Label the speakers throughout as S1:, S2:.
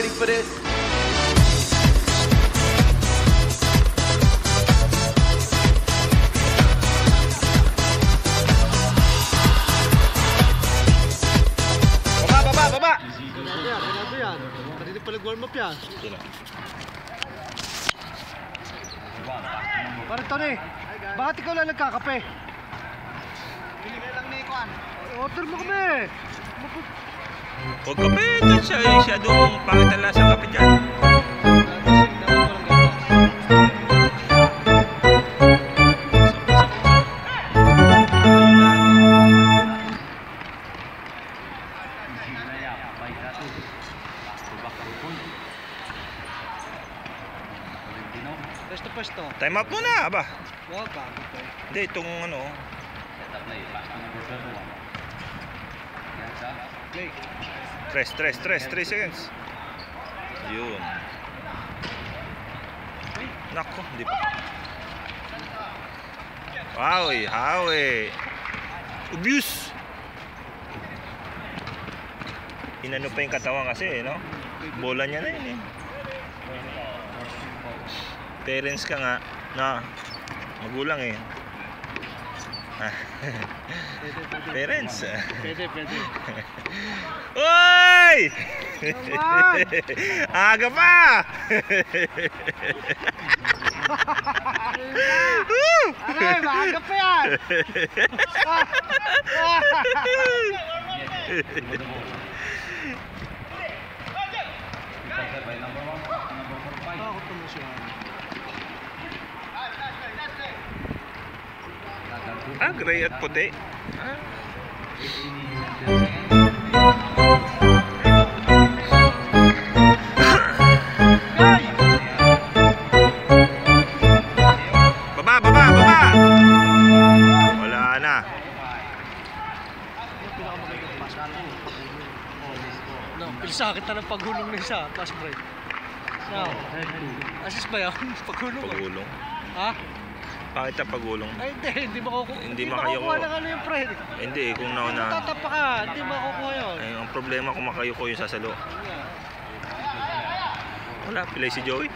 S1: ready for this?
S2: Baba!
S3: Ganado yan. Kanina pa nag-warm up yan. Parang Tony, bakit ikaw lang nagkakape? Binigay lang ni Kwan. Order mo kami.
S2: Huwag kape, siya doon pangit ang lasa kape dyan.
S3: Pwesto.
S2: Time up muna, aba.
S3: Wow, bago to.
S2: Hindi, itong ano.
S3: Play.
S2: 3 seconds. Yun. Nako, hindi pa. Hawi. Abuse. Inano pa yung katawan kasi, no? Bola niya na yun, eh. Parents ka nga, na magulang eh. Parents.
S3: Pwede.
S2: Oy! Aga pa!
S3: Aray, maaga pa yan!
S2: Gray at puti. Baba! Wala na.
S3: No, pilisakit na ng paghulong na isa. Pass break. No. Assist ba yan? Paghulong.
S2: Pagulong.
S3: Ha?
S2: Bakit na pagulong?
S3: Ay, hindi makukuha.
S2: Hindi
S3: makukuha ng ano yung pre.
S2: Hindi, kung nauna.
S3: Tatapa ka, hindi makukuha yun.
S2: Ay, ang problema kung makayo ko yung sasalo. Wala, pilay si Joey.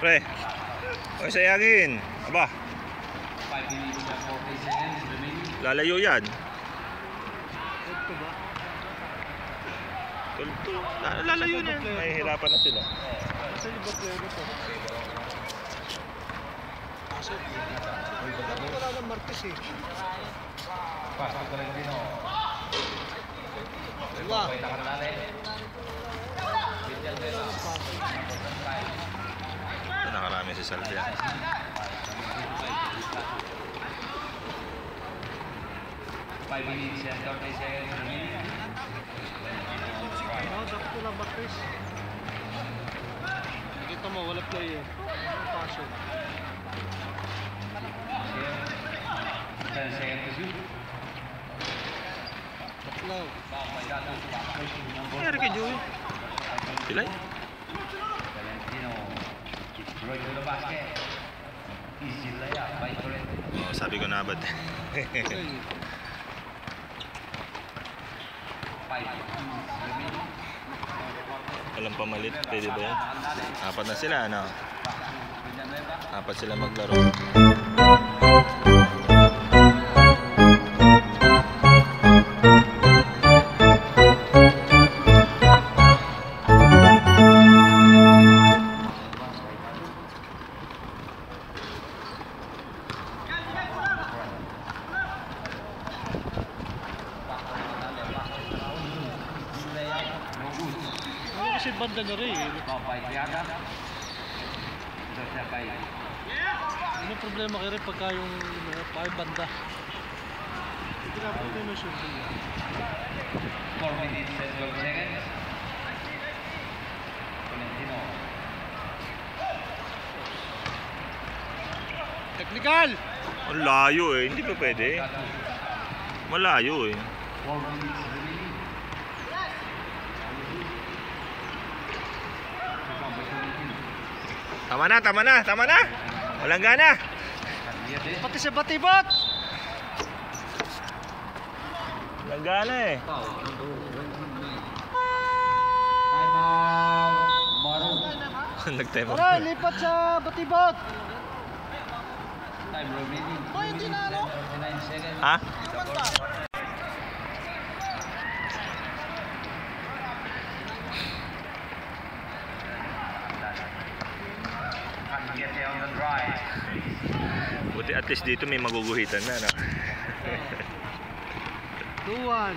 S2: Pre, huwag sayangin. Aba, lalayo yan.
S3: Ito ba?
S2: Lalayo na yan. Mahihirapan na sila.
S3: Kasi yung ba player ito? Kasi wala ng Martes eh. Diba?
S2: Nakarami si Salvia.
S3: Sakto lang Martes. Nakita mo, wala player. Ang passion. Baklaw.
S2: Nangyari kay Joey? Pilay? Oh, sabi ko na abad. Walang pamalit, pwede ba yan? Apat na sila, ano? Apat sila maglaro.
S3: Kasi banda na rin eh. Yun ang problema kayo rin pagka yung banda. Hindi na problema yung shoulder niya.
S1: 4 minutes and 12 seconds. Valentino.
S3: Technical!
S2: Ang layo eh, hindi pa pwede. Malayo eh.
S1: 4 minutes remaining.
S2: Tama na, tama na, tama na. Walang gana.
S3: Pati sa batibot!
S2: Walang gana eh.
S1: Time out. Maru.
S2: Nag-time out.
S3: Aray, lipat sa batibot!
S1: Time remaining. 39 seconds.
S2: Ha?
S1: Candiete on the drive.
S2: Buti at least dito may maguguhitan na, no?
S3: 2-1.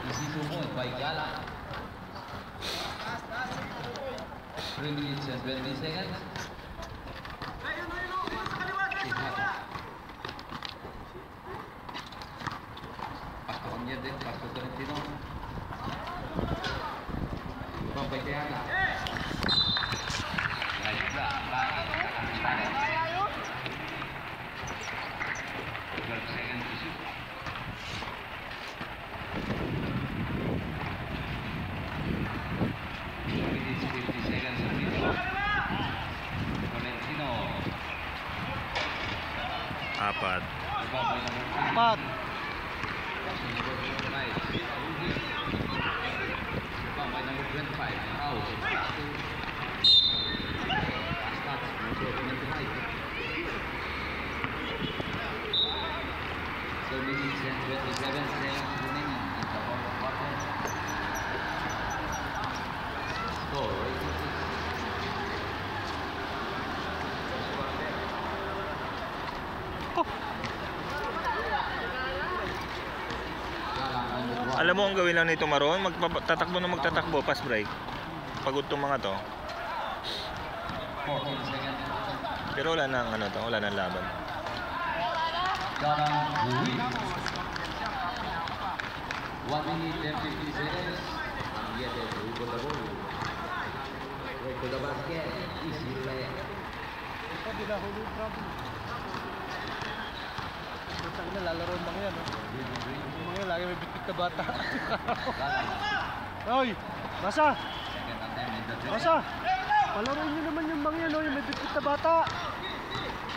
S1: Easy to move by Gala. 3 minutes and 20 seconds. Pasto Candiete, Pasto Valentino. Pampay Teana. Right back, back. 12 seconds to shoot. Minutes 50 seconds remaining. Valentino.
S2: Apat.
S1: Pampay number 3.
S3: Apat.
S1: Pampay number 25. Out. Last touch, number 25. So minutes and 27 seconds remaining in the fourth quarter. Score 86.
S2: Alam mo ang gawin lang nito Maron, magtatakbo na magtatakbo, pass break. Pagod tong mga to.
S1: 14 seconds.
S2: Pero wala nang ano to, wala nang laban.
S1: Darang Hui. 1 minute and 50 seconds. Candiete Hui for the ball. Right to the basket. Easy play.
S3: Sabi na, hulog problem. Butang na, lalaro ang mga yan. Yung mga yan, lagi may bitbit na bata. Hoy! Basa!
S1: Second attempt in the
S3: Basa! Palaruin nyo naman yung mga yan, oh, yung may bitbit na bata.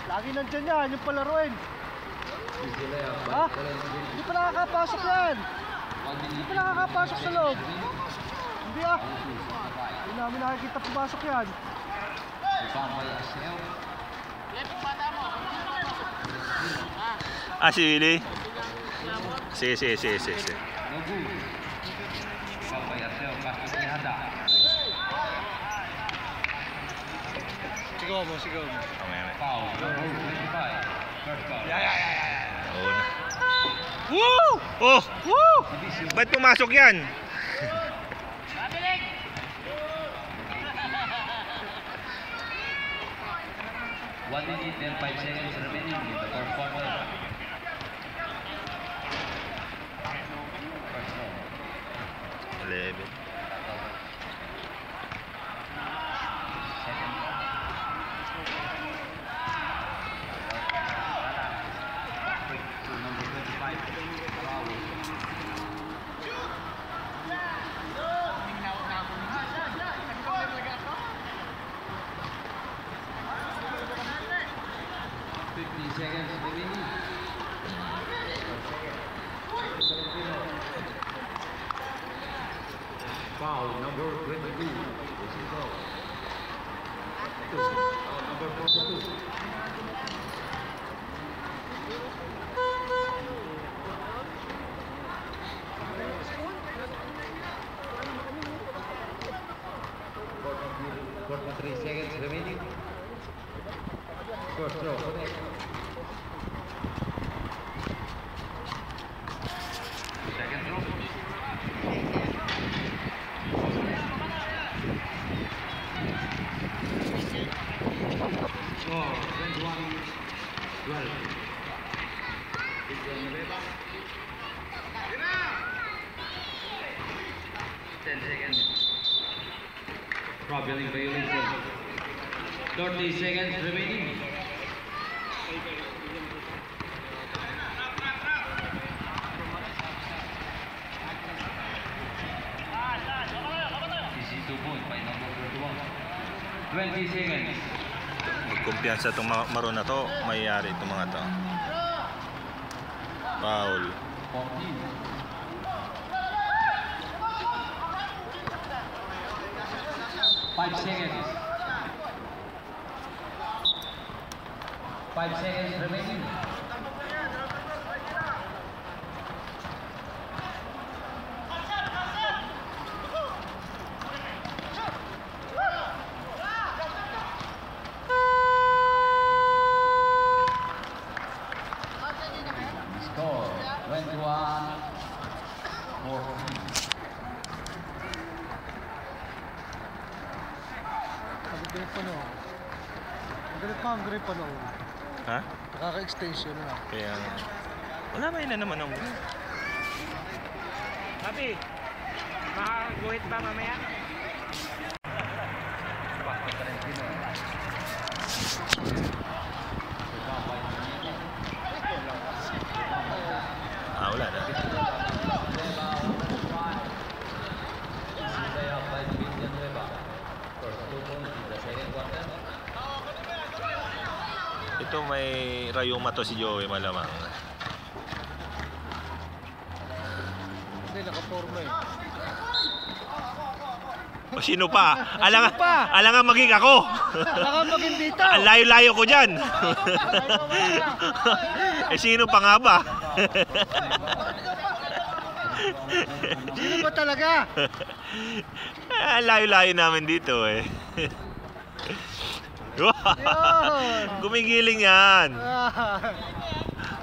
S3: Lagi nandyan yan, yung palaruin.
S1: Easy layup by
S3: Ha?
S1: Valentino.
S3: Hindi pa nakakapasok yan.
S1: 1 minute.
S3: Hindi pa nakakapasok sa loob. Hindi ah. Hindi namin nakikita pumasok yan.
S1: Pampay Aseo.
S2: Ah, si Willie? Si.
S1: No good. Pampay Aseo. Pasto Tejada.
S3: Sigaw mo, sigaw mo.
S2: Okay.
S1: Foul. Number 25. First foul.
S2: Oo na.
S3: Woo!
S2: Oh!
S3: Woo!
S2: Ba't pumasok yan?
S1: 1 minute and 5 seconds remaining in the fourth quarter. First foul.
S2: 11.
S1: Second quick to number 25. Foul. Seconds remaining. Foul number 22. This is foul. Number 42. Forty-three seconds remaining. First throw. Second throw. traveling violation. 30 seconds remaining. This is 2 points by number 31. 20 seconds.
S2: Kumpiyansa itong maroon na to, mayayari itong mga to. Foul.
S1: 14. 5 seconds. 5 seconds remaining. Score 21-14.
S3: Ang galit pa no.
S2: Ha?
S3: Nakaka-extension na.
S2: Kaya wala ba na naman ang
S4: Papi, makaguhit ba mamaya?
S2: wala na. Ito may rayuma to si Joey malamang.
S3: Hindi, nakaporma eh.
S2: O sino pa? Alangan maging ako.
S3: Alangan maging dito.
S2: Ang layo-layo ko dyan. Eh sino pa nga ba?
S3: Sino ba talaga?
S2: Ang layo-layo namin dito eh. Gumigiling yan.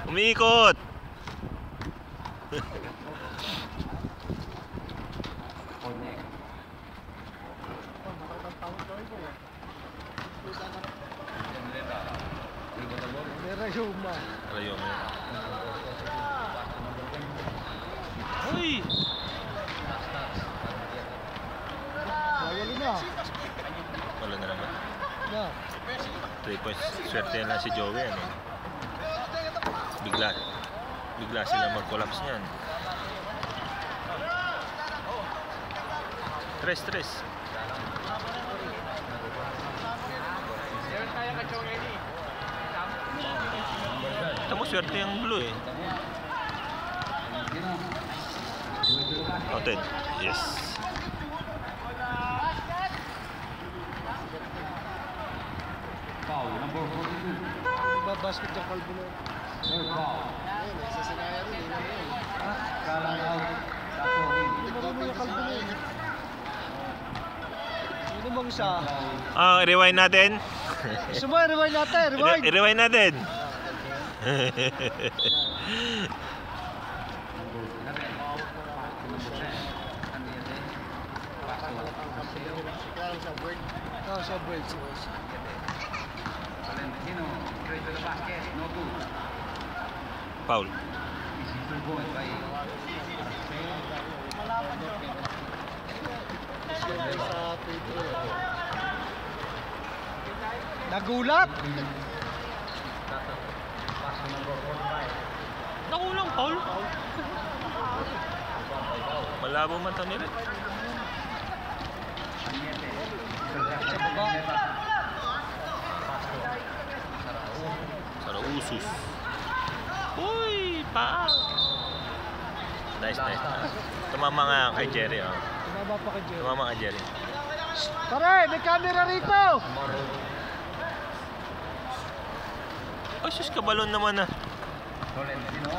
S2: Umiikot.
S3: Rayuma.
S2: Rayuma. Uy!
S3: Wala na.
S2: Wala na naman.
S3: Na.
S2: 3 points. Swerte na si Joey. Ano? Bigla sila mag-collapse niyan. Tres. Ito mo swerte yung blue eh. Counted. Yes.
S1: Foul number 42.
S3: Babasket yung kalbo na.
S1: Third foul.
S3: Ayun, isa sinaya rin.
S1: Kalang out. Tapohin.
S3: Marami yung kalbo na eh. Sino bang isa?
S2: Rewind natin.
S3: Gusto mo, rewind natin. Rewind.
S2: I-rewind natin.
S3: Sa break.
S1: Valentino, straight to the basket, no good.
S2: Foul.
S1: This is 2 points by
S3: Nagulat.
S2: Nakulang foul. Malabo man ito nila. Sarausus. Uy, paa. Nice. Tumama nga kay Jerry. Oh.
S3: Tumama pa kay Jerry.
S2: Tumama kay Jerry.
S3: Pare, may camera rito.
S2: Oh, sus, kabalon naman na.
S1: Valentino.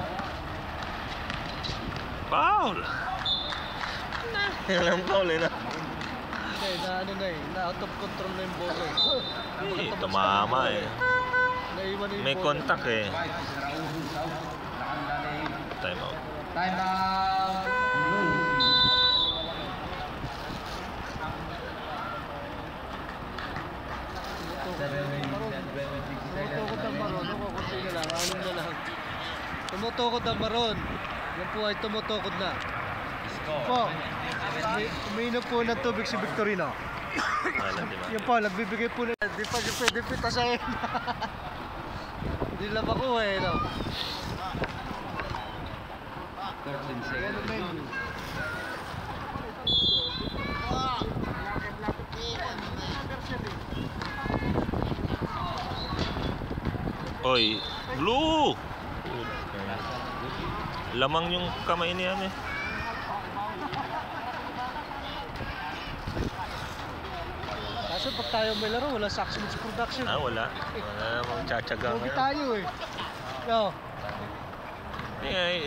S2: Foul. Walang foul eh na.
S3: Na out of control na yung ball eh.
S2: Tumama eh.
S3: Naiwan na yung
S2: May
S3: ball.
S2: contact eh. Time out.
S1: Time out.
S3: Tumutukod ang maroon. Kukunti na lang. Anim na lang. Tumutukod ang maroon. Yan po ay tumutukod na. Po. Umiinom po ng tubig si Victorino.
S2: Wala, di ba?
S3: Yan po, nagbibigay po na. Di pa siya pwede pitasahin. Hindi lang ako eh, no?
S1: 13 seconds.
S2: Oy, blue! Lamang yung kamay niya eh.
S3: Kaso pag tayo may laro, wala Saxmans Production.
S2: Ah, wala. Wala namang tsatsaga
S3: Huwag
S2: ngayon.
S3: tayo eh. No,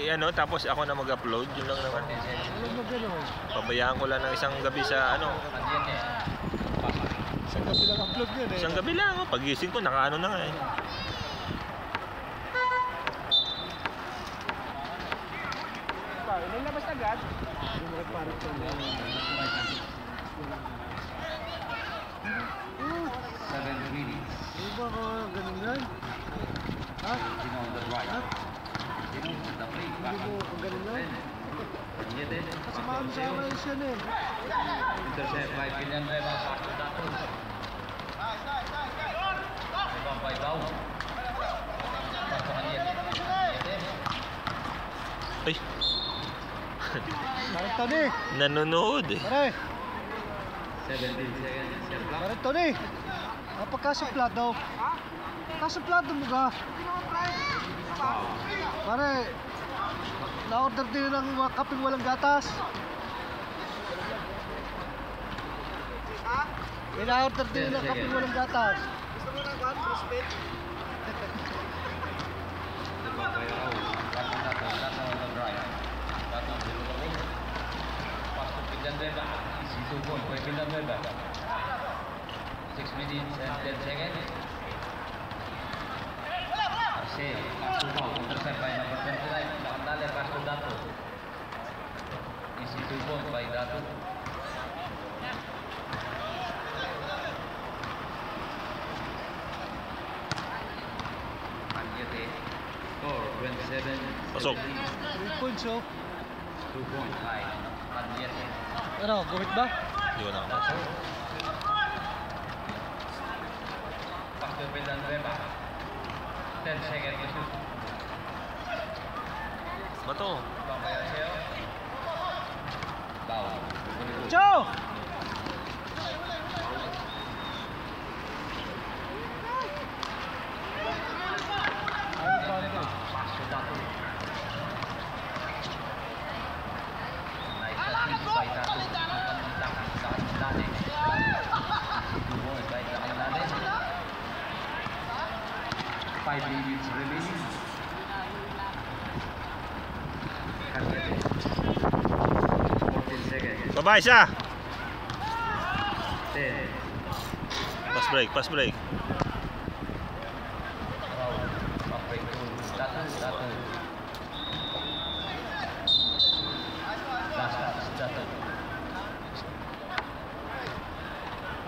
S2: Ano, tapos ako na mag-upload, yun lang naman.
S3: alam mo gano'n.
S2: Pabayaan ko lang ng isang gabi sa ano.
S3: Sa gabi lang upload yun eh.
S2: Isang gabi lang, oh. Pagising ko, nakaano na nga eh.
S4: Nilabas agad.
S3: Yung mga parang ito na.
S1: 7 minutes.
S3: Ano ba ka ganun yan? Ha?
S1: Continue on the right.
S3: Ha?
S1: Continue on the free.
S3: Hindi mo ka ganun yan?
S1: Yedin.
S3: Kasamahan sa akin yan eh.
S1: Intercept by Villanueva. Pasok dapat. Ibang by Bao. Pasokan Yedin. Yedin.
S2: Ay,
S3: Parang Tony!
S2: nanonood eh.
S3: Pare!
S1: 17 seconds. Set clock.
S3: Parang Tony! Napagkasuplado. Kasuplado mo ka.
S1: Foul.
S3: Pare! Na-order din ng mga kaping walang gatas. May na-order din ng kaping walang gatas. Gusto mo na ba? Prospect?
S1: Ibang by Rao. Pasok dapat. Dato on the right. Dato on the right. Pasok Villanueva. Easy to goal by Villanueva. 6 minutes and 10 seconds. Arcel. Pass to Bao. Intercept by number 29. Nakandali. Pass to Dato. Easy to goal by Dato. Panyete. Score 27.
S2: Pasok.
S3: 3 points oh.
S1: 2 points by Panyete.
S3: Ano, gumit ba?
S2: Hindi ko nakapasok.
S1: Pass to Villanueva. 10 seconds to shoot.
S2: Bato.
S1: Ibang by Arcel. Bao.
S3: Joe!
S1: Pass to Dato. Nice assist by Dato. Nakandali. 2 points by Nakandali. 5 minutes remaining. Panyete. 14 seconds.
S2: Baba isa!
S1: 10.
S2: Pass break, pass break.
S1: Raul. Pass to Dato. Dato. Last touch. Dato.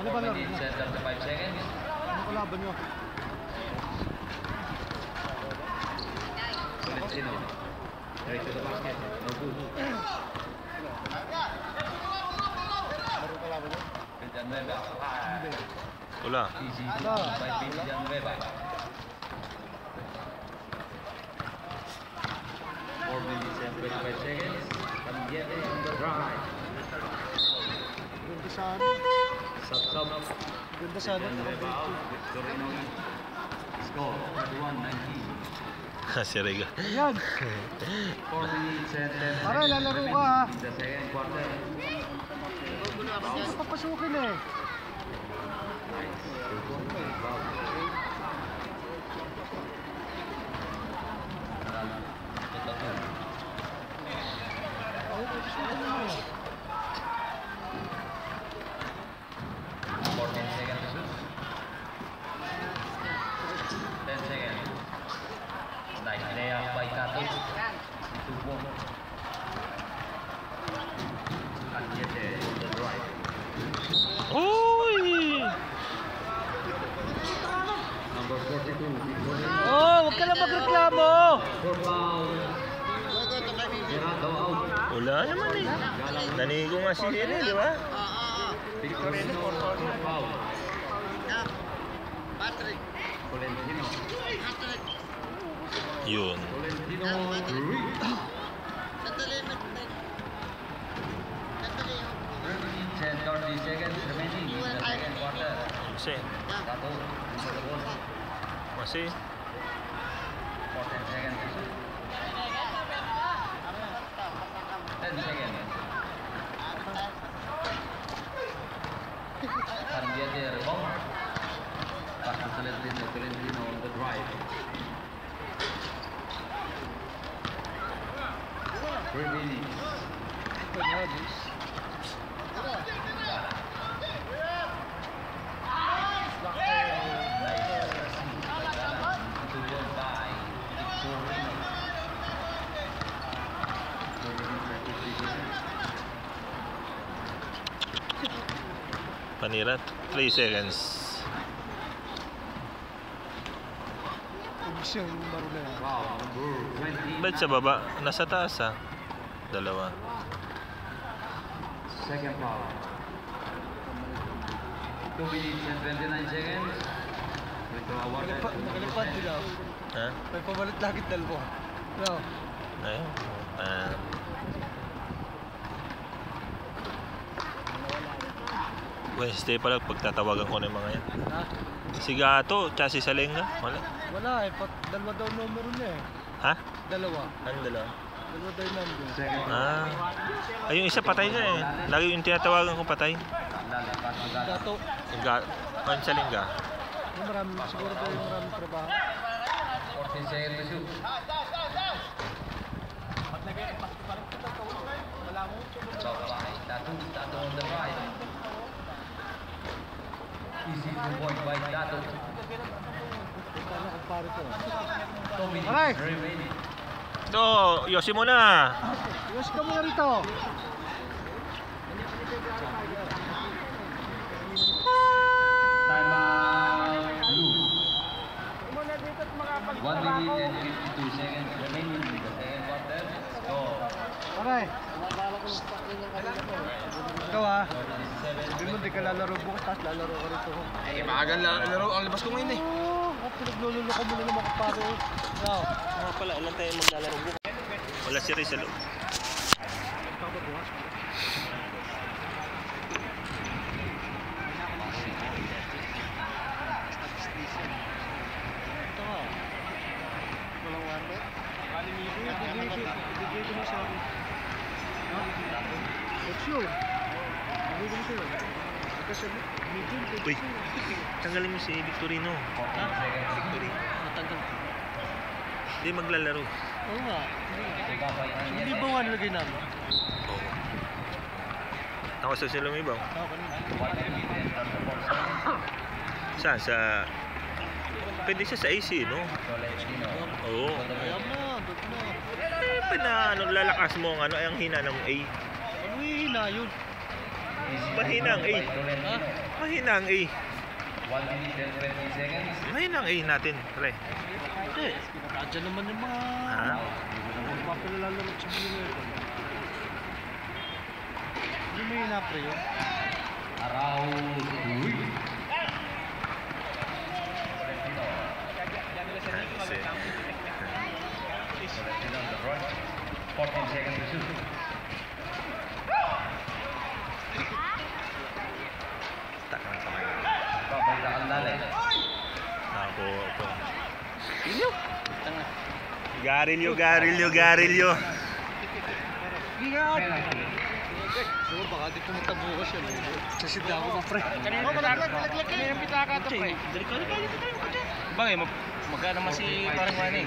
S3: Ano ba
S1: 4
S3: laro
S1: minutes
S3: niya?
S1: and 35 seconds.
S3: Ano kalaban nyo?
S1: Tolentino. Straight to the basket. No good. Villanueva.
S2: Wala.
S1: Easy to
S3: Wala.
S1: shoot by Villanueva. 4 minutes and 25 seconds. Panyete on the drive.
S3: Ganda sana.
S1: Sub.
S3: Ganda sana.
S1: Villanueva out. Victorino. Score 31-19.
S2: Si Rega.
S3: Yan.
S1: 4 minutes and 10
S3: Pare,
S1: seconds
S3: lalaro
S1: remaining
S3: ka, ha?
S1: in the second quarter.
S3: Hindi ko papasukin eh.
S1: Nice. Wow. Ito to.
S3: Ay, papasukin mo eh.
S1: 14 seconds to shoot. 10 seconds. Nice layup by Tato. 2 points. Panyete on the drive.
S2: Uy!
S1: Number 42, Victoria.
S3: Oh, huwag ka lang magreklamo.
S1: For foul. Gerardo out.
S2: Wala naman eh. Nanigo nga si Hili, di ba?
S1: Victorino foul. Tolentino.
S2: Yun.
S1: Tolentino Ruiz. 30 seconds remaining in the second quarter.
S2: Kasi,
S1: Tato, into the ball.
S2: kasi,
S1: 14 seconds. 10 seconds. Sandiate rebound. Pass to Tolentino on the drive. 3 minutes.
S2: panira, 3 seconds.
S3: Ubus yung baro na yan.
S1: Wow, number 20.
S2: Ba't sa baba? Nasa taas ah. Dalawa.
S1: Second foul. 2 minutes and 29 seconds. Free throw awarded.
S3: Nakalipad sila.
S2: Ha?
S3: May pamalit lagi dalawa. No.
S2: Ayun. Wednesday pala pagtatawagan ko na yung mga yan.
S3: Ha?
S2: Si Gato, tsaka si Salenga. Wala.
S3: Wala eh. Dalawa daw numero niya eh.
S2: Ha?
S3: Dalawa.
S2: Ano dalawa?
S3: Dalawa daw yung number.
S1: Second foul.
S2: Ay, yung isa patay na eh. Lagi yung tinatawagan ko patay.
S1: Lala, pass to Gala.
S3: Dato.
S2: Yung Ang Salenga.
S3: Yung marami, siguro daw yung maraming trabaho.
S1: 14 seconds to shoot. Top by Tato on the right. Easy 2-point by Tato.
S3: Paano kung pare ko?
S1: 2 minutes
S3: Aray!
S1: remaining.
S2: Ito, yosi mo na.
S3: Yes ka muna rito.
S1: Timeout blue. 1 minute and 52 seconds remaining in the second quarter. Go.
S3: Aray. Ikaw ah.
S1: 47.
S3: Sabi mo di ka lalaro bukas, tapos lalaro ka rito.
S5: Eh, maaga laro ang labas ko ngayon eh.
S3: Oo, pinaglululo ka muna naman kapare. No.
S2: Mga pala, ilan tayo maglalaro bukas? Wala si Rizal.
S3: Papabukas. Ito ka. Walang wanda? Bigay ko na sa akin. Ha? What's yun? Bigay ko na sa'yo. Kasi medium,
S2: Uy, tanggalin mo si Victorino.
S3: Ha?
S2: Victorino.
S3: Matanggal.
S2: Hindi maglalaro.
S3: Oo nga. Hindi ba nga nilagay namin?
S2: Oo. Ako sa sila may ibaw.
S3: Oo, kanina.
S2: Saan? Sa... Pwede siya sa AC, no? Oo.
S3: Ayan na, doon na.
S2: Ano, lalakas mo ang ano, ay ang hina ng A.
S3: Ano hihina yun?
S2: Mahina ang A.
S3: Ha?
S2: Mahina ang A.
S1: 1 minute and 20 seconds.
S2: Mahina ang A natin, pre.
S3: Hindi. Nandiyan naman yung mga...
S2: Ha?
S3: Mga papalalaro sa mga ito. Hindi may hinapre yun.
S1: Arauz Ruiz. Tolentino on the front. 14 seconds to shoot.
S2: Tak na kamay.
S1: Pabalita Aldale.
S2: Ako. Garilyo.
S3: Oo, baka di pumunta bukas yun. Sasidla ako pa, pre.
S4: Kanina pitaka to, pre. Bagay, magkano naman si parang Manny?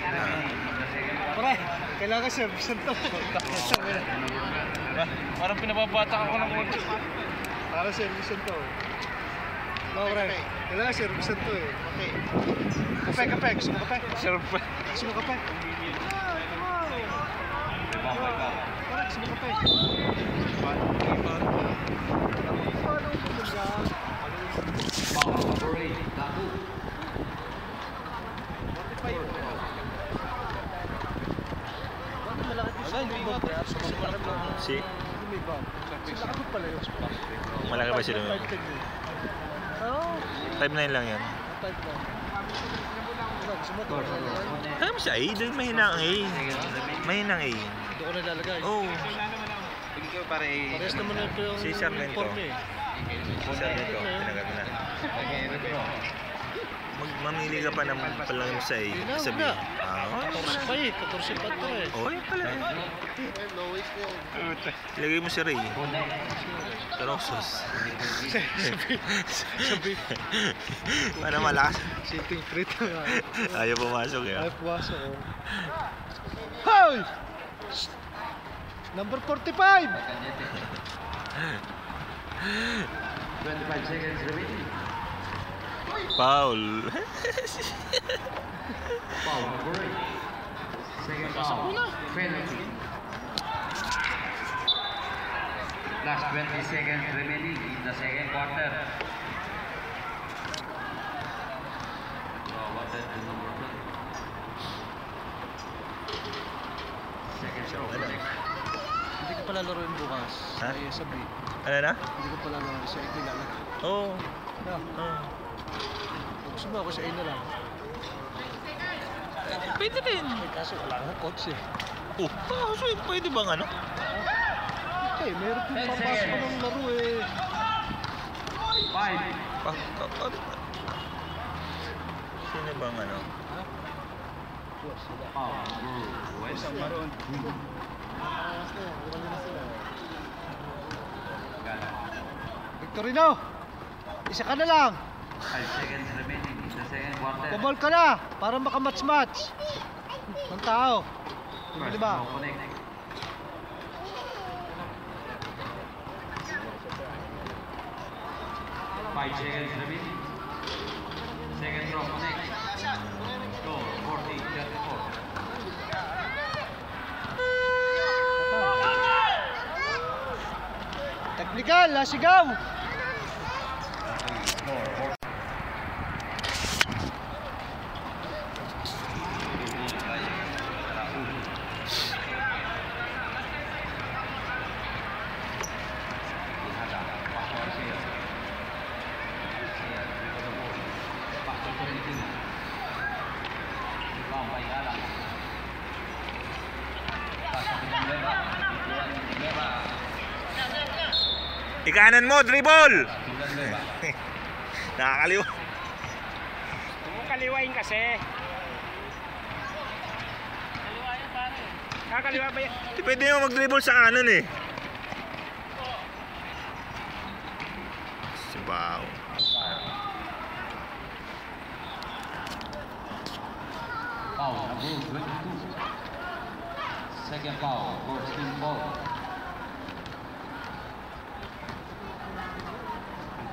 S3: Pre, kailangan servisan to.
S4: Parang pinababatak ako ng kotse.
S3: Para servisan to. No, pre. Kailangan servisan to eh. Okay. Kape. Gusto mo kape? Gusto mo kape? Tara, gusto mo kape?
S1: Foul number 8. Tato.
S3: Bakit malaki dito? Wala, hindi ba?
S2: Si?
S3: Hindi may ba? Sila ka pala yun.
S2: Malaki ba sila?
S3: 5'10" eh. Oo.
S2: 5'9 lang yan.
S3: 5'9". Ano, gusto mo ito?
S2: Kaya mo siya A, dahil mahina ang A. Mahina ang A.
S3: Doon ko na ilalagay.
S2: Oo.
S3: Parehas naman na ito yung
S2: Si Sargento.
S3: uniform eh.
S2: Isa dito, tinagat na. Mamili ka pa naman pala yung sa A. Sabi. Ah,
S3: 14 pa eh. 14 pa ito eh.
S2: oh, yun pala. Ilagay mo si Ray. Taroxos.
S3: Sabi.
S2: Para malakas.
S3: Sitting free to.
S2: Ayaw pumasok eh.
S3: Ay, pumasok oh. Hoy! Number 45!
S1: 25 seconds remaining.
S2: Foul.
S1: Foul number 8. Second foul. Penalty. Last 20 seconds remaining in the second quarter. What is the number 2? Second throw.
S3: Hindi ko pala laruin bukas.
S2: Ha?
S3: Ay, sabi.
S2: Ano na?
S3: Hindi ko pala laruin sa A lang.
S2: Oo.
S3: No. Gusto mo ako sa A na lang.
S2: Pwede rin.
S3: Kaso wala nga coach eh.
S2: Oh, so pwede bang ano?
S3: Okay, mayroon yung papasok ko ng laro eh.
S1: 5.
S2: Sino bang ano?
S1: Foul number 1.
S3: Victorino! Isa ka na lang!
S1: 5 seconds remaining in the second quarter.
S3: Pabol ka na! Para makamatch-match! Ang tao! Di ba?
S1: No connect. Five seconds remaining. Second throw connect. Score 40-34.
S3: Technical! Lasigaw!
S2: Ikanan mo, dribble! Nakakaliwa.
S4: Huwag mo kaliwain kasi. Kaliwain pare. Kakaliwa ba yan?
S2: Hindi pwede mo mag-dribble sa kanan eh. Sibaw.
S1: Foul number 22. Second foul for team ball.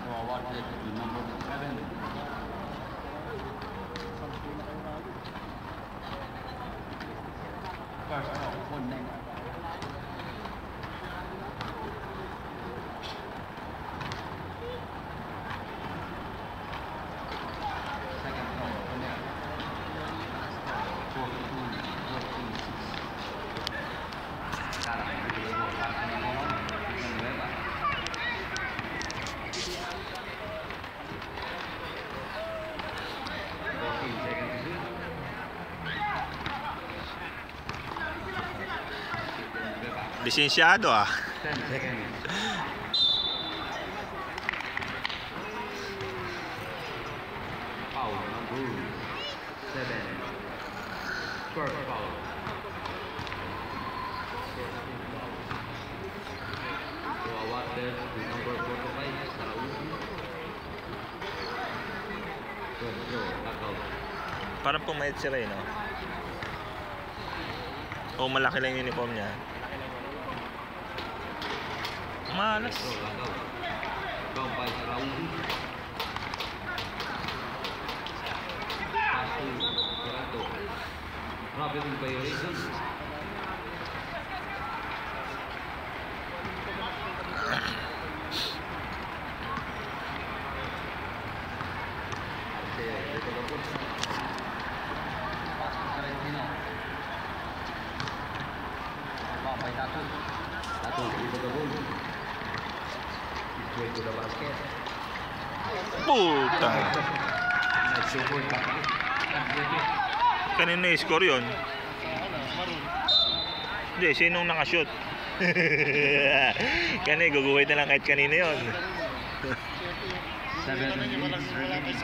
S1: So awarded to number 7. First foul for next. Second foul for next. 42-46. Sekarang dulu kartunya ngomong dengan bebas.
S2: Lisensyado ah.
S1: 10 seconds. Foul number 7. First foul. So awarded to number 45, Sarauti. First throw, knockout.
S2: Parang pumayat si Ray, no? O malaki lang yung uniform niya. Malas.
S1: Throw, knockout. Down by Sarauti. Pass to Gerardo. Traveling violation. Satu, itu gabung. Straight to the basket.
S2: Puta.
S1: Nice support back.
S2: Kanina i-score yun. Hindi, sinong nakashoot? Kanina, guguhit na lang kahit kanina yun.
S1: 7 minutes remaining.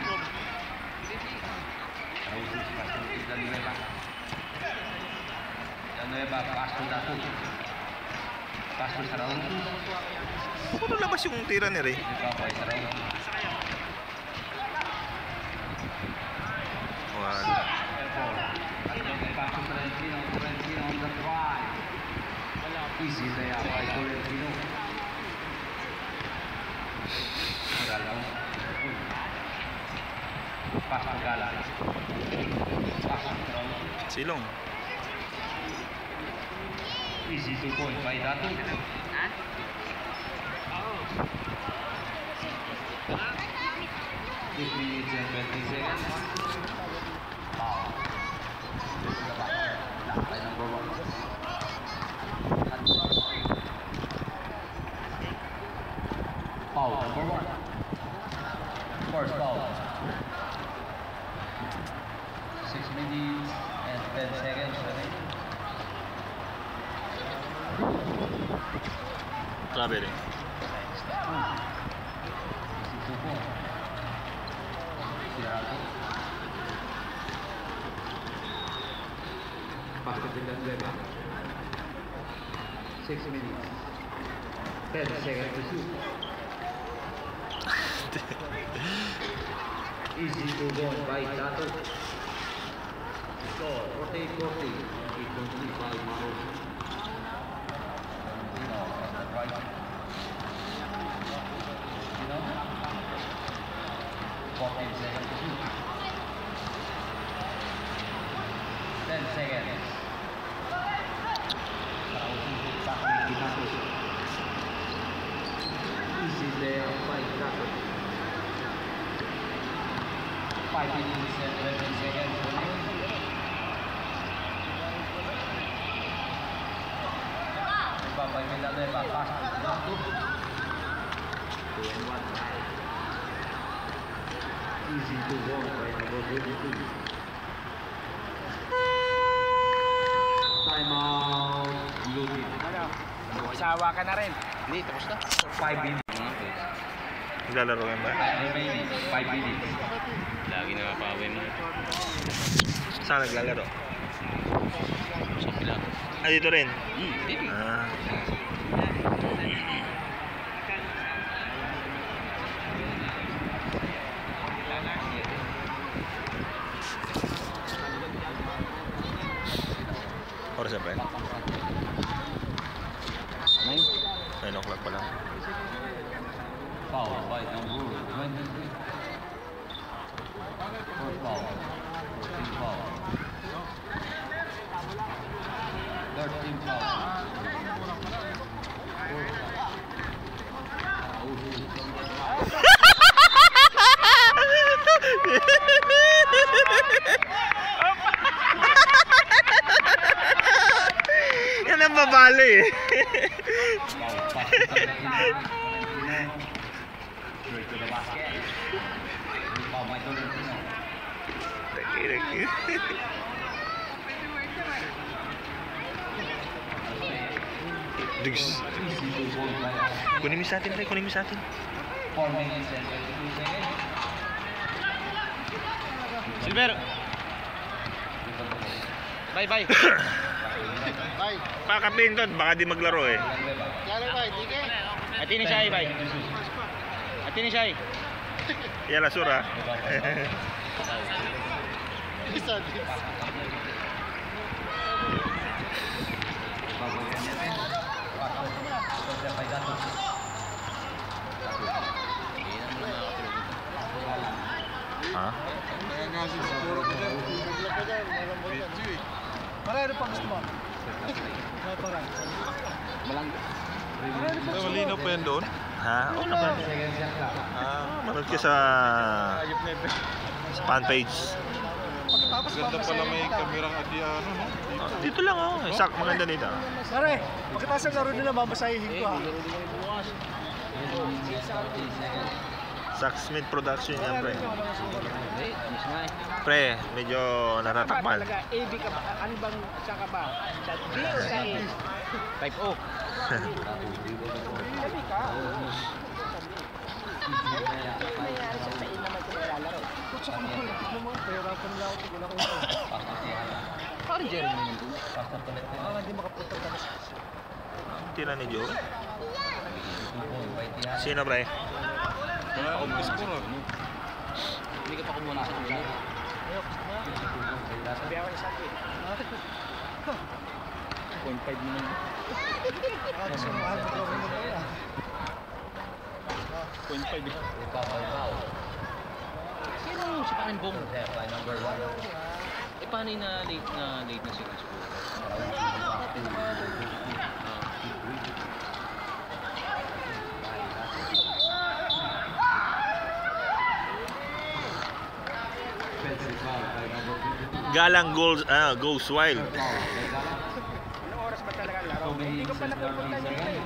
S1: Villanueva, pass to Datu. Pass to Saraun.
S2: Bukod na labas yung tira ni Ray.
S1: Ipapay Saraun.
S2: Wala.
S1: Pass to Tolentino. Tolentino on the drive. Easy layup by Tolentino. Galaw. Pass to Gala. Pass to Saraun.
S2: Silong.
S1: Easy 2 point by Datu. 8 minutes and 20 seconds. Foul. By number 1. Foul number 1. First foul. 6 minutes and 10 seconds remaining.
S2: Grabe rin.
S1: Basket Villanueva. 6 minutes. 10 seconds to shoot. Easy to go by Datu. Score 40-40. 8.3 by Maro. Right. You know? 14 seconds to shoot. 10 seconds. Easy there by Datu. 5 minutes and 20 seconds remaining. By Villanueva, pass to Datu. 2 and 1 tie. Easy to go by number 22. Timeout. Lugin.
S4: Sawa ka na rin.
S5: Hindi, tapos na.
S1: 5 minutes.
S2: Naglalaro yan ba?
S1: Remaining 5 minutes.
S4: Lagi na mapawin mo.
S2: Saan naglalaro?
S4: Sa pila.
S2: Ah, dito rin?
S4: Dito.
S2: Ah. Oras na pa yun? 9 o'clock pa lang.
S1: Foul by number 23. Fourth foul. 14 foul. 13 foul.
S2: Yan ang babali eh.
S1: Foul pass to Tolentino. Straight to the basket. Foul by Tolentino.
S2: Digs.
S1: Easy to go by
S2: Kunin mo sa atin, Ray. Kunin mo sa atin.
S1: 4 minutes and 22 seconds.
S4: Silver. Bye bye.
S3: Bye.
S2: Pakapin doon. Baka di maglaro eh.
S3: Lalo ba? Hindi ka?
S4: Atin ni siya, bye. Atin ni siya.
S2: Yala, sura.
S3: Isa din.
S2: Ha?
S3: Kaya nga siguro ko dyan. Bigla ka dyan. Meron mo dyan. Marami pa gusto mo? Parang.
S5: Malinaw pa yan doon?
S2: Ha? Oo naman. Manood ka sa fan page.
S3: Pagkatapos
S5: Ganda pala may kamerang adiano, no?
S2: Dito lang oh. Maganda dito.
S3: Pare, pagkatapos ng laro nila, mamasahihin ko ha.
S2: Saxmid Production yan, pre.
S4: Hindi, miss nga eh.
S2: Pre, medyo natatakmal.
S4: AB ka ba? Ano bang saan ka ba? Sa B o sa A? Type O. AB ka? Nangyayari sa A naman sa nilalaro.
S3: Kutsa ko naman. Tignan mo. Pahirapan nila ako. Tignan ko ito.
S4: Parang Jerry naman doon.
S3: Hindi makapunta ka na.
S2: Tira ni Joe. Sino, pre?
S5: Kaya umpis ko rin.
S4: Hindi ka pa kumuha sa kanila. Sabi ako ni Santi. 2.5 naman.
S3: Kasi mahal ko rin mo kaya.
S4: 2.5 eh. Sino si Parin Bong? Eh paano yung late na sila sa school?
S2: Galang Goes Wild.
S4: Anong oras ba talaga ang laro? Hindi ko pa napupunta dito eh.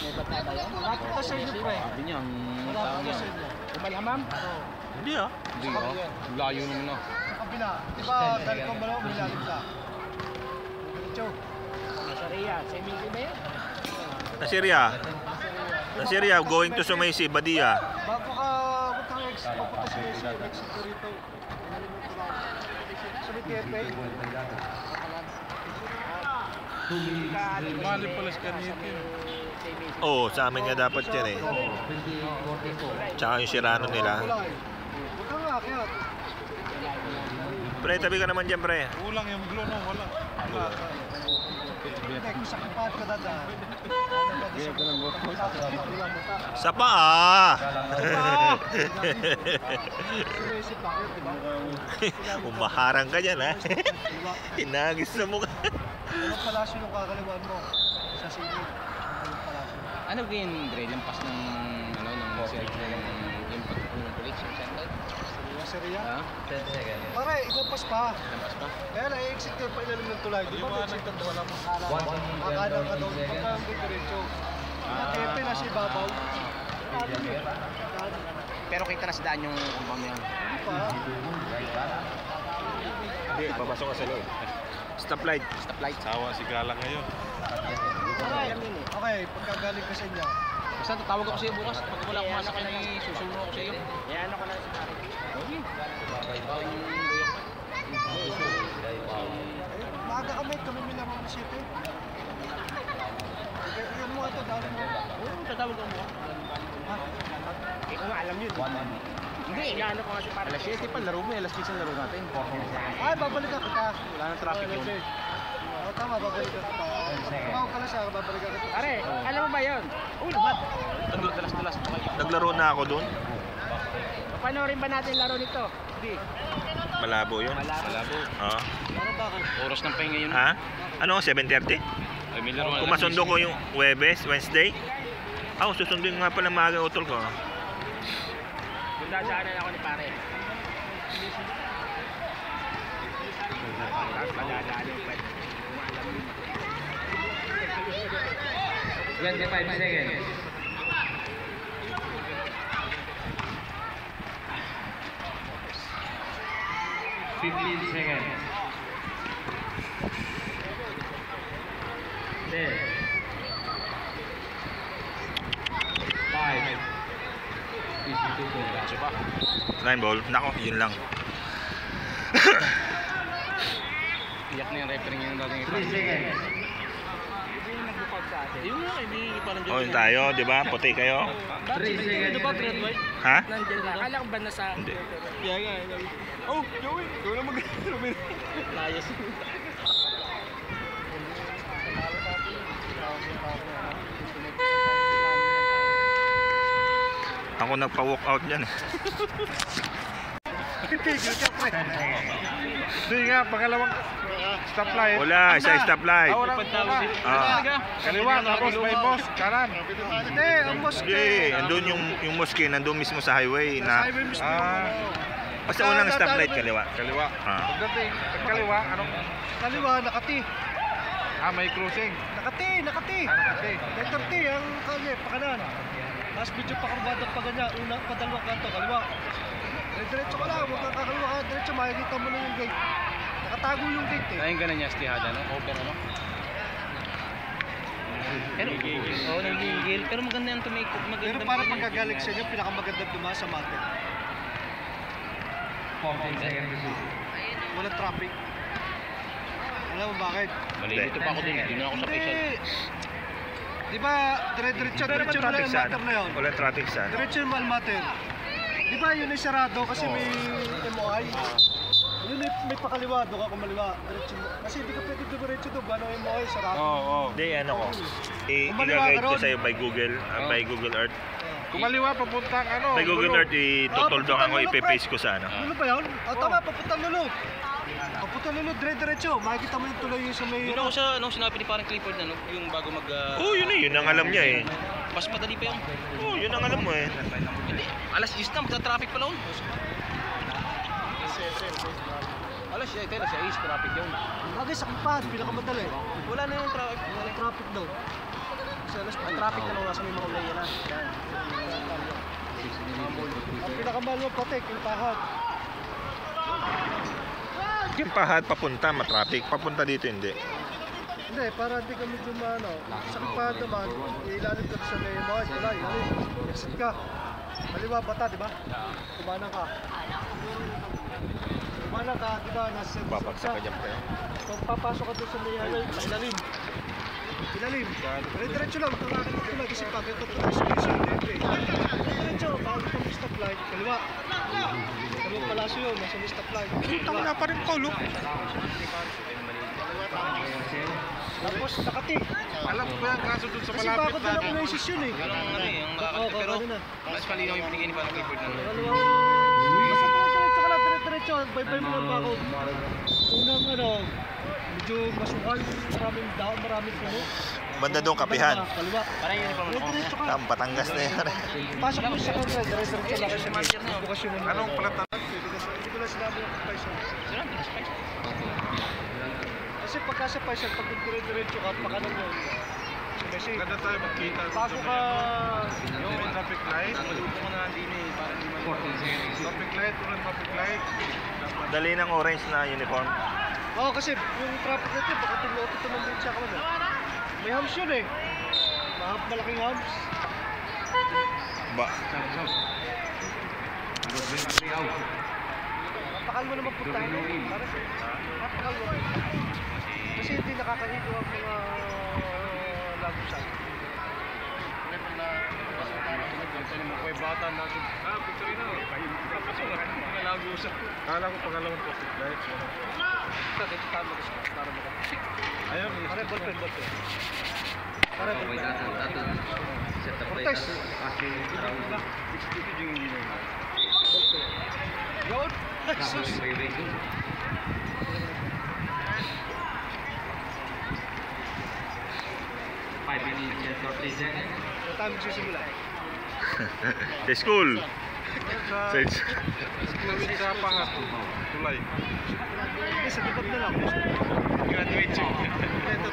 S4: May bata ba yan?
S3: Nakita sa inyo, pre.
S4: Sabi niya, ang
S3: Wala
S4: tao
S3: pa
S4: niya.
S3: sa inyo.
S4: Umalhamam?
S2: Hindi ah.
S4: Hindi ah. Layo naman ah.
S3: Sa kabila. Di ba, dahil kong malaw, milalim ka. Diretso.
S4: Nasa Rhea, sa Emilio ba yan?
S2: Nasiria, going to Sumaysi, Badia.
S3: Bago ka, huwag kang papunta sa Mexico rito. Sumitiepe.
S5: Mali pala si Kaniti.
S2: Oo, sa amin nga dapat yan eh. Tsaka yung Sirano nila.
S3: Kulay. Huwag kang akyat.
S2: Pre, tabi ka naman dyan, pre.
S5: Kulang yung glow, no? Wala. Wala.
S3: Hindi, kung sa kapat ka dadaan.
S2: Sa paa!
S3: Sumisip bakit, di ba?
S2: Umaharang ka dyan, ha? Hinagis na mukha.
S3: Anong palasyo yung kakaliwan mo? Sa sili. Anong palasyo?
S4: Ano yung Dre? Lampas ng ano ng circle yung pagpupunta ng police yung center?
S3: Seria?
S4: Ha?
S3: Pare, ikumpas pa.
S4: Lampas pa?
S3: Kaya na, i-exit ka pa ilalim ng tulay. Di ba, exit ang wala mo? Kakadang ka doon. Pagka ang diretso. Nakepe na si Babaw.
S4: Pero kita na sa daan yung kumpang yan.
S3: Hindi pa.
S2: Hindi, papasok ka sa loob. Stoplight.
S4: Stoplight.
S5: Sawa si Galang ngayon.
S3: Okay, pagkagaling ka sa inyo.
S4: Basta tatawag ako sa iyo bukas. Pag wala akong masakay, susunod ako sa iyo. Yan ako na sa pare. Okay.
S3: Maaga kami may lamang na siya. Iyan mo ito, dahil mo.
S4: Oo, tatawag ako bukas. Hindi ko nga alam yun. Hindi, inaano ko nga si pare. Alas 7 pa, laro mo. Alas 10 ang laro natin.
S3: Ay, babalikan kita.
S4: Wala nang traffic yun.
S3: Oo, tama, babalikan kita. Tumawag ka lang siya, babalikan kita.
S4: Pare, alam mo ba yun? Oo naman. Dalas-dalas pa kayo.
S2: Naglaro na ako doon.
S4: Panoorin ba natin laro nito? Hindi.
S2: Malabo yun.
S4: Malabo.
S2: Oo.
S3: Ano ba ka?
S4: Oras ng pahinga yun.
S2: Ha? Ano, 7:30?
S4: Ay, may laro.
S2: Kung masundo ko yung Wednesday? Susundin nga pala maaga utol ko.
S4: Kung dadaanan ako ni pare. Madadaanan pa.
S1: 25 seconds. Seconds. 10. 5. 52
S2: Line ball. Nako, yun lang.
S4: Iyak na yung referee yung dating
S1: 3 seconds.
S4: Hindi yung nag-book sa atin. Yung nga, hindi parang
S2: O, yun tayo, di ba? Puti kayo.
S1: 3 seconds.
S4: Ano ba, Fred Boy?
S2: Ha?
S4: Nandiyan na. Akala ko ba nasa...
S2: Hindi.
S4: Yeah. Oh, Joey! Ikaw na mag-Robin. Layas.
S2: Ako nagpa-walk out dyan eh.
S3: Tigil ka, pre. Hindi nga, pangalawang stoplight.
S2: Wala, isa stoplight.
S3: Wala. Kaliwa, tapos may boss, kanan. Hindi, ang boss ka.
S2: Hindi, andun yung mosque, nandun mismo sa highway.
S3: Sa
S2: Na,
S3: highway mismo.
S2: basta unang stoplight, kaliwa.
S5: Kaliwa.
S2: Ah.
S3: Pagdating, kaliwa, anong? Kaliwa, nakati.
S5: may cruising.
S3: Nakati.
S5: Nakati.
S3: Letter T, ang kalye, pakanan. Tapos medyo pakarbadang pa ganyan, una, padalawang kanto, kaliwa. Diretso ka lang, huwag kang kakaliwa ka, diretso, makikita mo na yung gate. Nakatago yung gate eh.
S4: Ayun ganun niya, stihada, no? Over, ano? Pero, oo, nagigil. Pero maganda yan tumikot.
S3: Pero para pagkagaling sa inyo, pinakamagandang dumaan sa mountain.
S1: 14 seconds to shoot.
S3: Walang traffic. Alam mo bakit?
S4: Malilito pa ako din. Hindi na ako sa facial.
S3: Di ba, diretso
S2: Wala naman
S3: na
S2: traffic
S3: yung
S2: sa
S3: matter na yun.
S2: Wala traffic sa
S3: Diretso yung matter. Di ba yun ay sarado kasi may MOI? Yun ay may pakaliwa, doon ka kumaliwa. Diretso mo. Kasi hindi ka pwede diretso doon, ano MOI, sarado.
S5: Oo.
S2: Hindi, ano ko.
S3: Kumaliwa ka
S2: I-guide ko
S3: ron.
S2: sa'yo by Google. By Google Earth.
S5: Kumaliwa papuntang ano.
S2: By Google
S5: Lulo.
S2: Earth, itutuldokan ko, ipe-paste ko sa ano.
S3: Lulo ba yun? Tama, papuntang Lulo. Papuntang Lulo, diretso. Makikita mo yung tuloy yung sa may...
S4: Doon ako sa, ano, sinabi ni parang Clifford, ano, yung bago mag...
S2: Oo, yun eh. Yun ang alam niya eh.
S4: Mas madali pa yung...
S2: Oo, yun ang alam mo eh.
S4: Hindi, alas 10 na, magta-traffic pala yun. Alas 7, alas 6, traffic yun.
S3: Bagay sa kapad, pinakamadali.
S4: Wala na yung traffic.
S3: Walang traffic daw. Kasi alas
S4: Ang traffic na nung nasa may mga ulay yan, ah. Yan.
S3: Ang pinakamahal mo patek, yung pahad.
S2: Yung pahad papunta, matraffic. Papunta dito hindi.
S3: Hindi, para hindi ka medyo maano. Sa kapad naman, ilalim ka sa may mga tulay. Exit ka. Kaliwa bata, di ba? Kumanan ka. Kumanan ka, di ba? Nasa
S2: Babagsak ka dyan pa yun.
S3: Kung papasok ka doon sa may highway, ilalim. Ilalim. Diretso lang, tulakan mo tulay kasi pag ito tulay sa diretso, bago ka may stoplight, kaliwa. Kaliwa palasyo yun, nasa may stoplight.
S2: Tama pa rin Paulo.
S3: Tapos nakati.
S5: Alam ko yan kaso dun sa
S3: Kasi
S5: malapit
S3: bago
S5: na.
S3: doon ang oasis yun eh.
S4: Ganun ang ano eh, ang makakati. Pero,
S3: na.
S4: mas malinaw yung binigay ni parang Clifford na.
S3: Basta diretso ka lang, diretso. Bye-bye mo lang ba ako? Unang ano, medyo masukal, maraming daon, maraming puno.
S2: Banda doon, kapihan.
S3: Kaliwa.
S4: Parang yun yung
S3: Diretso ka.
S2: Ang Batangas na yan.
S3: Pasok mo sa kanila, diretso lang.
S4: si manager na yun.
S3: Bukas yun.
S5: Anong plata?
S3: Hindi ko lang sinabi yung Faisal.
S4: Sino ang pinag-spike?
S3: Kasi pagka sa Faisal, pag diretso ka, pakanan mo. Kasi
S5: Ganda tayo magkita.
S3: bago ka...
S5: May traffic light.
S4: Maluto ko na din eh, parang di man.
S1: 14 seconds to shoot.
S5: Traffic light, walang traffic light.
S2: Dali ng orange na uniform.
S3: Oo, kasi yung traffic natin, baka tumulot ito ng din siya ka man. May hams yun eh. Malaking hams.
S2: Ba?
S3: Napakal mo naman puntahan mo. Napakal mo. Kasi hindi nakakahigo ang mga lagusan.
S5: Kala ko pangalawang traffic light.
S3: Bakit tama ko siya? Para makapasik.
S5: Ayun,
S3: Pare, ballpen. Pare,
S1: Okay,
S3: ballpen.
S1: Dutton. Set the play.
S3: Cortez.
S1: Passing around.
S3: Yun!
S1: Tapos
S3: Jesus!
S1: favorite two. 5 minutes and 30 seconds.
S3: Ano tayo magsisimula?
S2: Sa school. Sa
S5: sa pahat. Tulay.
S3: Hindi, sa tukod na lang.
S4: Graduate siya.
S3: Ito.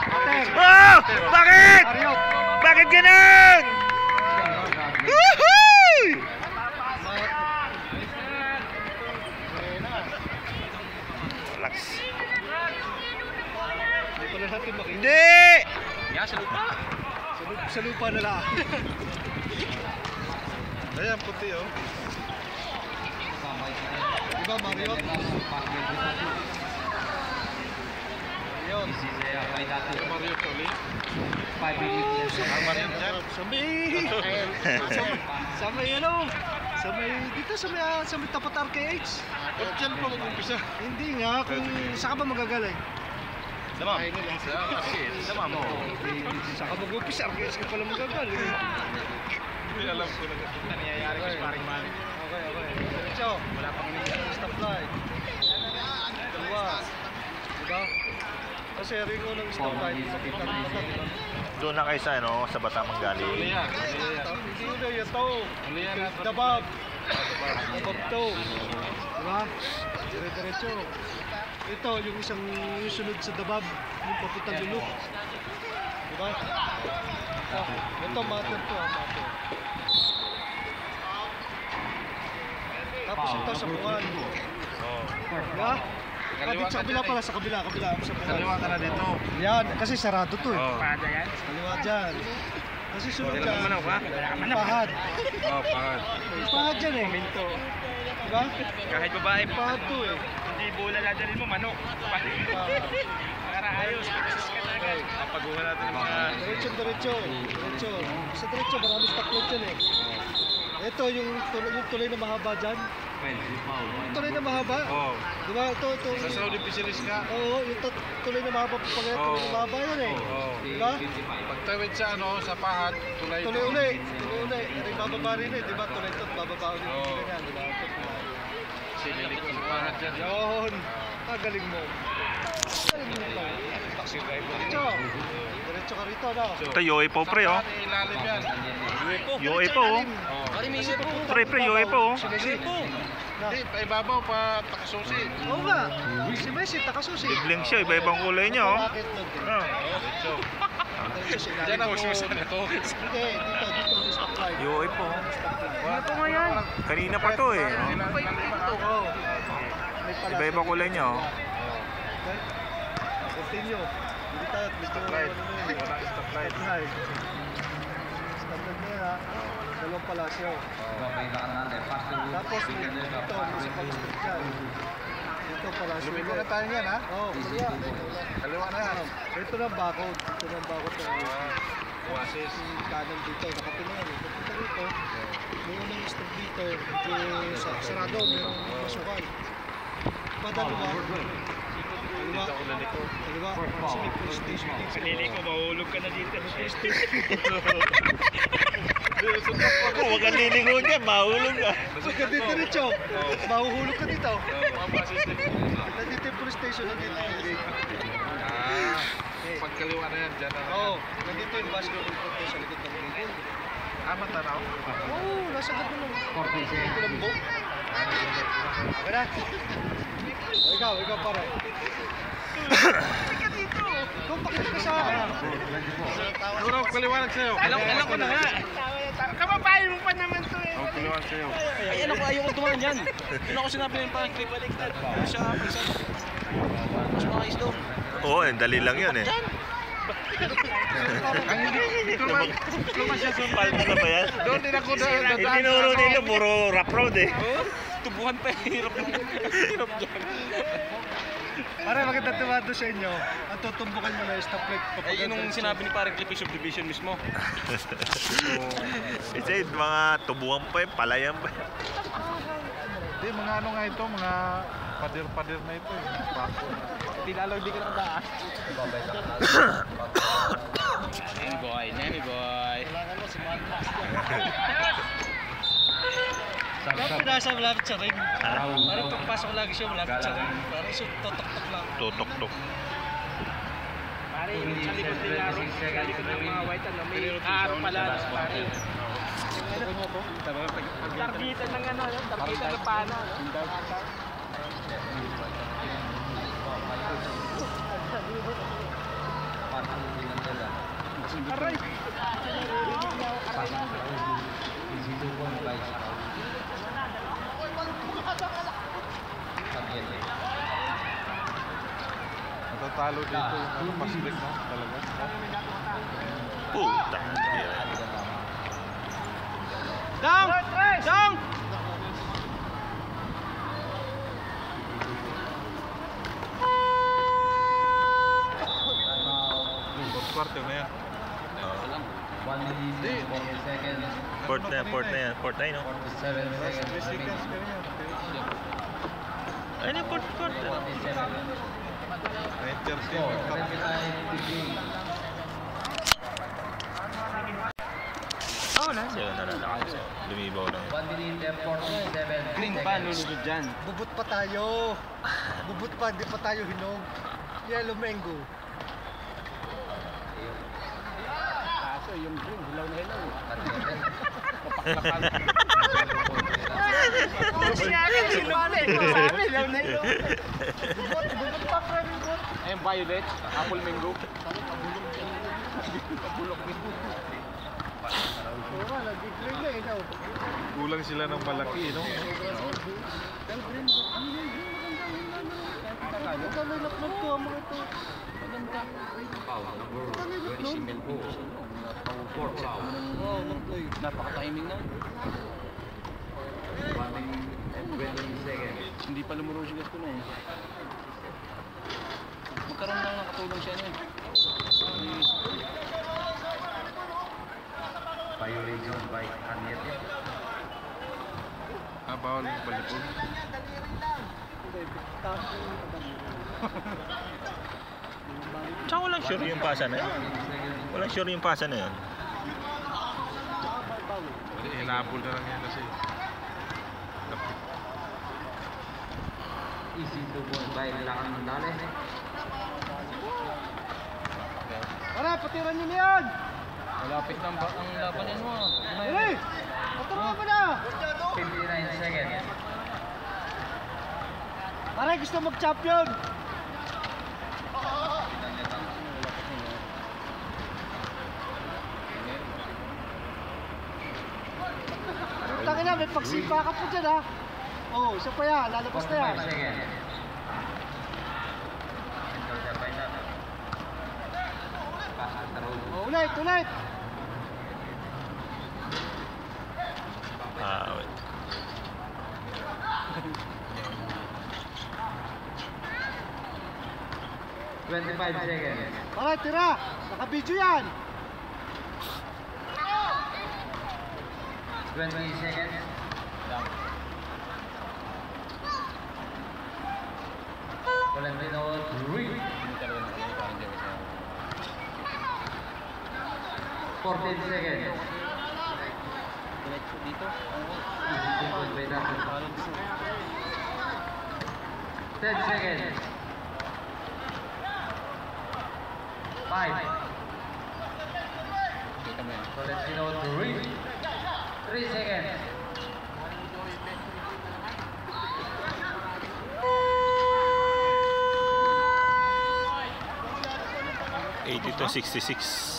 S3: Pater!
S2: Oh! Bakit?
S3: Ariot!
S2: Bakit ganun? Woohoo! Relax.
S3: Hindi pala natin makita.
S2: Hindi!
S4: Yan, sa lupa.
S3: Sa lupa na lang.
S5: Ayan, puti oh.
S3: Diba, Mario? Yun.
S1: This is by Dutton.
S5: Mario Choli.
S1: 5 minutes and
S5: Tama rin dyan.
S3: Sa may ano? Dito sa may tapat RKH.
S5: Ba't dyan pa mag-umpisa?
S3: Hindi nga, kung saan ka ba magagaling?
S4: Damam. Damam.
S3: Saan ka mag-upis, RKH ka pala magagaling.
S5: Hindi alam ko na.
S4: Nangyayari ko sa paring man.
S3: Okay. Diretso.
S4: Wala pang hindi.
S3: Stoplight. Dalawa. Diba? Kasi ringo ng stoplight. Nakita mo ba, diba?
S2: Doon na kayo sa, ano, sa Batamang Gali.
S3: Hindi na ito. Dabab. Dabab to. Diba? Diretso. ito yung isang yung sunod sa Dabab, yung papuntang Luluk. Diba? Ito matter to, matter. Tapos ito sa Buwan. Diba? Dito sa kabila pala, sa kabila sa Buwan.
S5: Kaliwa ka na dito.
S3: Yan, kasi sarado to eh.
S4: Pada yan.
S3: Kaliwa dyan. Kasi sunod
S5: Wala
S3: dyan.
S5: naman ako, ha?
S3: Pahad.
S5: Pahad.
S3: Pahad dyan eh.
S4: Minto.
S3: Diba?
S4: Kahit babae pa.
S3: Pahad to eh.
S4: Hindi bola dadalhin mo, manok. Para ayos, pagkasis ka na agad.
S5: Papaguhan natin ng mga...
S3: Diretso. Sa diretso, marami stoplight dyan eh. Ito yung tuloy na mahaba dyan. Yung tuloy na mahaba.
S5: Oo.
S3: Diba? Ito.
S5: Sa Saudi Fisheries ka.
S3: Oo, yung tuloy na mahaba pa pag tuloy na mahaba yan eh.
S5: Oo.
S3: Diba?
S5: Pagtawid sa sa Pahad, tulay
S3: Tuloy uli. May bababa rin eh. Diba? Tuloy ito, bababa ulit.
S5: Oo.
S3: Ganyan, diba?
S5: Sinilik ko sa Pahad dyan.
S3: Yun. Galing mo.
S5: Taxi driver.
S3: Diretso ka rito, no?
S2: Ito, Yoy po, pre, oh.
S5: Ilalim yan.
S2: Yoy po, oh. Pre, Yoy po, oh.
S5: Hindi, paibabaw pa takasusi.
S3: Oo nga. Si Messi, takasusi.
S2: Bibling siya, iba-ibang kulay niya, oh.
S3: Bakit nun?
S2: Ah.
S5: Diretso.
S3: Diretso sa ilalim.
S5: Diyan ako susunod na to.
S3: Hindi, dito yung stoplight.
S2: Yoy po.
S3: Ano po nga yan?
S2: Kanina pa to, eh.
S3: Oo. May pala.
S2: Iba-ibang kulay niya, oh.
S3: Continue. Hindi tayo at medyo
S5: Stoplight. Wala stoplight.
S3: Stoplight. Stoplight na yan ha. Dalawang palasyo. Tapos dito, municipal street yan. Dito palasyo.
S5: Lumiko na tayo yan, ha?
S3: Oo, kaliwa.
S5: Kaliwa na yan.
S3: Ito na bakod. Ito na bakod.
S5: Oasis.
S3: Kanan dito. Nakapinaan. Papunta rito. May unang street dito. Medyo sarado. Mayroong masukan. Padalawa.
S5: Dito ako naliko.
S3: Kaliwa. Kasi may police station dito.
S4: Kalili ko, mahulog ka na dito.
S2: Huwag kang lilingon niya, mahulog ka.
S3: Pag ka dito dito, mahuhulog ka dito.
S5: Mapasisip.
S3: Nandito yung police station, nandito yung gate.
S5: Pagkaliwa na yan, dyan na.
S3: Oo, nandito yung basketball court sa likod ng gate.
S5: Matanaw.
S3: Oo, nasa gate mo lang. Kulambo. Kaya ikaw pare. Kung pakit ka sa akin.
S5: Siguro, kaliwanag sa'yo.
S4: Alam ko na nga. Kababayan mo pa naman to eh.
S5: Kaliwanag sa'yo.
S4: Ay, alam ko, ayoko tumahan dyan. Yun ako sinabi ng parang clip baliktad. Siya, pagsa. Mas mga isdong.
S2: Oo, dali lang yun, eh. Palmo na ba yan?
S5: Doon din ako dadaan.
S2: Itinuro nila, puro rough road, eh.
S4: Tubuhan pa hirap dyan.
S3: Pare, maganda tumado sa inyo. At tutumbukan mo na yung stoplight.
S4: Ay, yun yung sinabi ni parang clip subdivision mismo.
S2: Kasi mga tubuhan pa, palayan pa.
S5: Hindi, mga ano nga ito, mga pader-pader na ito. Pako.
S4: Tinalaw di ka nakadaan. Nemi boy.
S3: Kaya pinasa malapit sa ring. Parang pagpasok lagi siya malapit sa ring. Parang tutok-tok lang.
S2: Tutok-tok.
S4: Pare, sa likod nila rin. Sa likod ng mga white ano, may araw pala. Pare. Targitan ng ano, targitan ng pana. Aray!
S5: Natatalo dito yung paslik, no? Talaga.
S2: Puta.
S4: Dong! Dong!
S5: Quarter na yan.
S2: Port na yan, no?
S5: 3 seconds ka rin yan.
S2: Ayun yung port.
S5: 9:13 yung
S2: Oo na. Siya na. Lumibaw na.
S4: Green pa, lulunod dyan.
S3: Bubut pa tayo. Bubut pa, hindi pa tayo hinog. Yellow mango.
S4: Kaso yung green, hilaw na hilaw.
S3: Oh, siya ka, hilaw na hilaw. Bubot pa, pre, bubot.
S4: Ayun, violet, apple mango.
S3: Oo nga, nag-green na eh, daw.
S5: Kulang sila ng malaki, no?
S3: Ang dami laklot ko, ang mga ito.
S1: Foul number
S3: Very
S4: simple po.
S1: 4 foul.
S3: Oo, mag-play.
S4: Napaka-timing na.
S1: 1 minute and 20 seconds.
S4: Hindi pa lumuro si Gaston eh. Magkaroon lang nakatulong siya niya.
S1: Violation by Anyete.
S5: Bawal yung balipon.
S2: Tsaka walang sure yung pasa na yun. Walang sure yung pasa na yun.
S5: Hinabol na lang yan kasi.
S1: Easy to ball by Lakan Mandale.
S3: Tara, patiran nyo na yan!
S4: Malapit lang ba ang labanan mo?
S3: Dali! Paturo mo na!
S1: 59 seconds.
S3: Pare, gusto mag-champion! Tangin na, may pagsipa ka po dyan ha! Oo, isa pa yan, lalabas na yan!
S1: 45 seconds. Enter by Tata. Pass to Tarun.
S3: Oh, ulit, ulit!
S2: Wait.
S1: Twenty-five seconds.
S3: Pare, tira! Naka-video yan!
S1: 20 seconds. Valentino 3. 14 seconds.
S4: Dito.
S1: Easy to ball by Tata. 10 seconds. 5.
S4: Kita mo yan.
S1: Valentino 3. 3 seconds.
S2: 82-66.